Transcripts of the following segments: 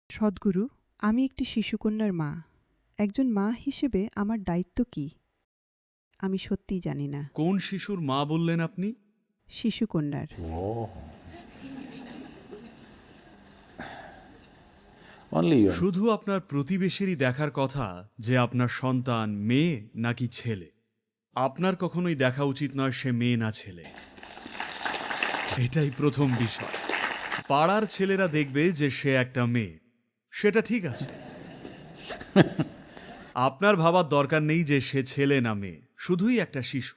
সদ্গুরু, আমি একটি শিশুকন্যার মা। একজন মা হিসেবে আমার দায়িত্ব কী আমি সত্যিই জানি না। কোন শিশুর মা বললেন আপনি? শিশুকন্যার। Only you. শুধু আপনার প্রতিবেশীরই দেখার কথা যে আপনার সন্তান মেয়ে নাকি ছেলে। আপনার কখনোই দেখা উচিত নয় সে মেয়ে না ছেলে। এটাই প্রথম বিষয়। পাড়ার ছেলেরা দেখবে যে সে একটা মেয়ে, সেটা ঠিক আছে। আপনার ভাবার দরকার নেই যে সে ছেলে না মেয়ে, শুধুই একটা শিশু।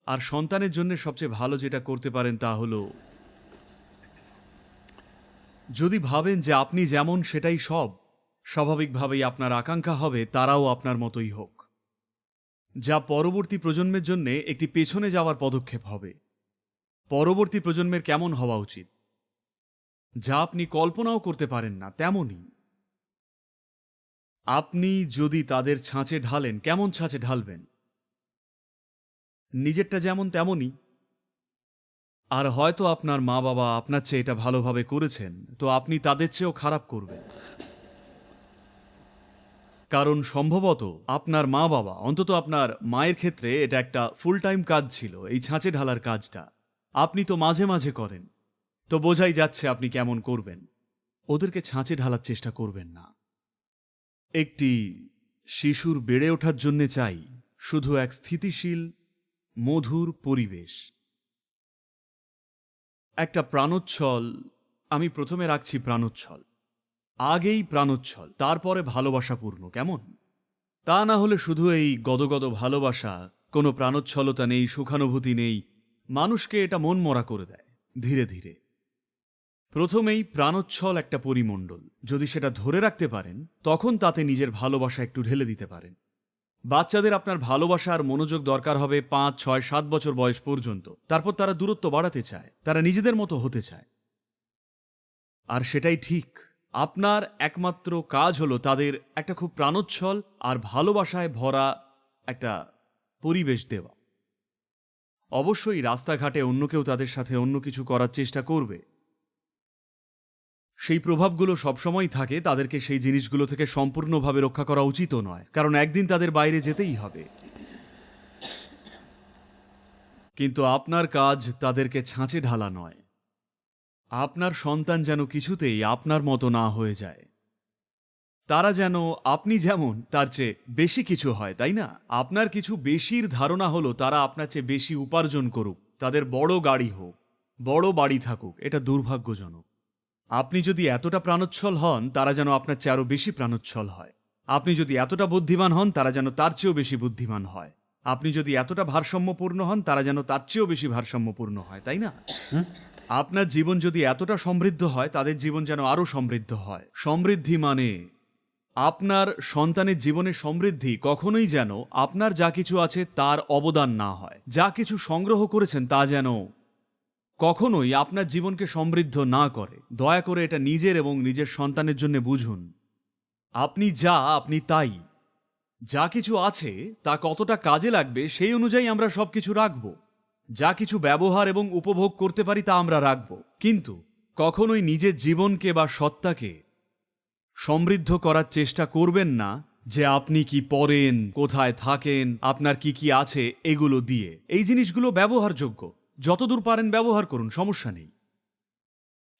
আর সন্তানের জন্য সবচেয়ে ভালো যেটা করতে পারেন তা হলো, যদি ভাবেন যে আপনি যেমন সেটাই সব, স্বাভাবিকভাবেই আপনার আকাঙ্ক্ষা হবে তারাও আপনার মতোই হোক, যা পরবর্তী প্রজন্মের জন্য একটি পেছনে যাওয়ার পদক্ষেপ হবে। পরবর্তী প্রজন্মের কেমন হওয়া উচিত, যা আপনি কল্পনাও করতে পারেন না তেমনই। আপনি যদি তাদের ছাঁচে ঢালেন, কেমন ছাঁচে ঢালবেন? নিজেরটা যেমন তেমনই। আর হয়তো আপনার মা বাবা আপনার চেয়ে এটা ভালোভাবে করেছেন, তো আপনি তাদের চেয়েও খারাপ করবেন। কারণ সম্ভবত আপনার মা বাবা, অন্তত আপনার মায়ের ক্ষেত্রে এটা একটা ফুল টাইম কাজ ছিল, এই ছাঁচে ঢালার কাজটা। আপনি তো মাঝে মাঝে করেন, তো বোঝাই যাচ্ছে আপনি কেমন করবেন। ওদেরকে ছাঁচে ঢালার চেষ্টা করবেন না। একটি শিশুর বেড়ে ওঠার জন্য চাই শুধু এক স্থিতিশীল মধুর পরিবেশ, একটা প্রাণোচ্ছল। আমি প্রথমে রাখছি প্রাণোচ্ছল, আগেই প্রাণোচ্ছল, তারপরে ভালোবাসাপূর্ণ, কেমন? তা না হলে শুধু এই গদগদ ভালোবাসা, কোনো প্রাণোচ্ছলতা নেই, সুখানুভূতি নেই, মানুষকে এটা মনমরা করে দেয় ধীরে ধীরে। প্রথমেই প্রাণোচ্ছল একটা পরিমণ্ডল, যদি সেটা ধরে রাখতে পারেন তখন তাতে নিজের ভালোবাসা একটু ঢেলে দিতে পারেন। বাচ্চাদের আপনার ভালোবাসা আর মনোযোগ দরকার হবে 5, 6, 7 বছর বয়স পর্যন্ত। তারপর তারা দূরত্ব বাড়াতে চায়, তারা নিজেদের মতো হতে চায়। আর সেটাই ঠিক। আপনার একমাত্র কাজ হলো তাদের একটা খুব প্রাণোচ্ছল আর ভালোবাসায় ভরা একটা পরিবেশ দেওয়া। অবশ্যই রাস্তাঘাটে অন্য কেউ তাদের সাথে অন্য কিছু করার চেষ্টা করবে, সেই প্রভাবগুলো সবসময় থাকে, তাদেরকে সেই জিনিসগুলো থেকে সম্পূর্ণভাবে রক্ষা করা উচিতও নয়, কারণ একদিন তাদের বাইরে যেতেই হবে। কিন্তু আপনার কাজ তাদেরকে ছাঁচে ঢালা নয়। আপনার সন্তান যেন কিছুতেই আপনার মতো না হয়ে যায়, তারা যেন আপনি যেমন তার চেয়ে বেশি কিছু হয়, তাই না? আপনার কিছু বেশির ধারণা হলো তারা আপনার চেয়ে বেশি উপার্জন করুক, তাদের বড় গাড়ি হোক, বড় বাড়ি থাকুক, এটা দুর্ভাগ্যজনক। আপনি যদি এতটা প্রাণোচ্ছল হন তারা যেন আপনার চেয়ে আরো বেশি প্রাণোচ্ছল হয়। আপনি যদি এতটা বুদ্ধিমান হন তারা যেন তার চেয়েও বেশি বুদ্ধিমান হয়। আপনি যদি এতটা ভারসাম্যপূর্ণ হন তারা যেন তার চেয়েও বেশি ভারসাম্যপূর্ণ হয়, তাই না? আপনার জীবন যদি এতটা সমৃদ্ধ হয় তাদের জীবন যেন আরো সমৃদ্ধ হয়। সমৃদ্ধি মানে আপনার সন্তানের জীবনের সমৃদ্ধি কখনোই যেন আপনার যা কিছু আছে তার অবদান না হয়। যা কিছু সংগ্রহ করেছেন তা যেন কখনোই আপনার জীবনকে সমৃদ্ধ না করে। দয়া করে এটা নিজের এবং নিজের সন্তানের জন্য বুঝুন। আপনি যা, আপনি তাই। যা কিছু আছে তা কতটা কাজে লাগবে সেই অনুযায়ী আমরা সবকিছু রাখব। যা কিছু ব্যবহার এবং উপভোগ করতে পারি তা আমরা রাখব, কিন্তু কখনোই নিজের জীবনকে বা সত্তাকে সমৃদ্ধ করার চেষ্টা করবেন না যে আপনি কি পরেন, কোথায় থাকেন, আপনার কি কি আছে এগুলো দিয়ে। এই জিনিসগুলো ব্যবহারযোগ্য, যতদূর পারেন ব্যবহার করুন, সমস্যা নেই,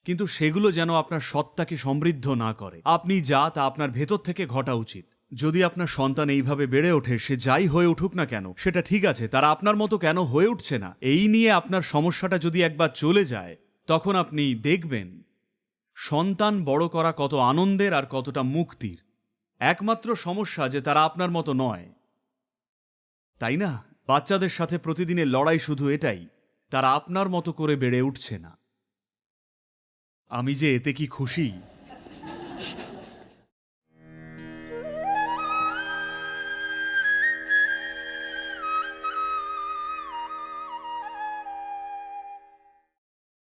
কিন্তু সেগুলো যেন আপনার সত্তাকে সমৃদ্ধ না করে। আপনি যা, তা আপনার ভেতর থেকে ঘটা উচিত। যদি আপনার সন্তান এইভাবে বেড়ে ওঠে, সে যাই হয়ে উঠুক না কেন সেটা ঠিক আছে, তারা আপনার মতো কেন হয়ে উঠছে না এই নিয়ে আপনার সমস্যাটা যদি একবার চলে যায়, তখন আপনি দেখবেন সন্তান বড় করা কত আনন্দের আর কতটা মুক্তির। একমাত্র সমস্যা যে তারা আপনার মতো নয়, তাই না? বাচ্চাদের সাথে প্রতিদিনের লড়াই শুধু এটাই, তারা আপনার মতো করে বেড়ে উঠছে না। আমি যে এতে কি খুশি!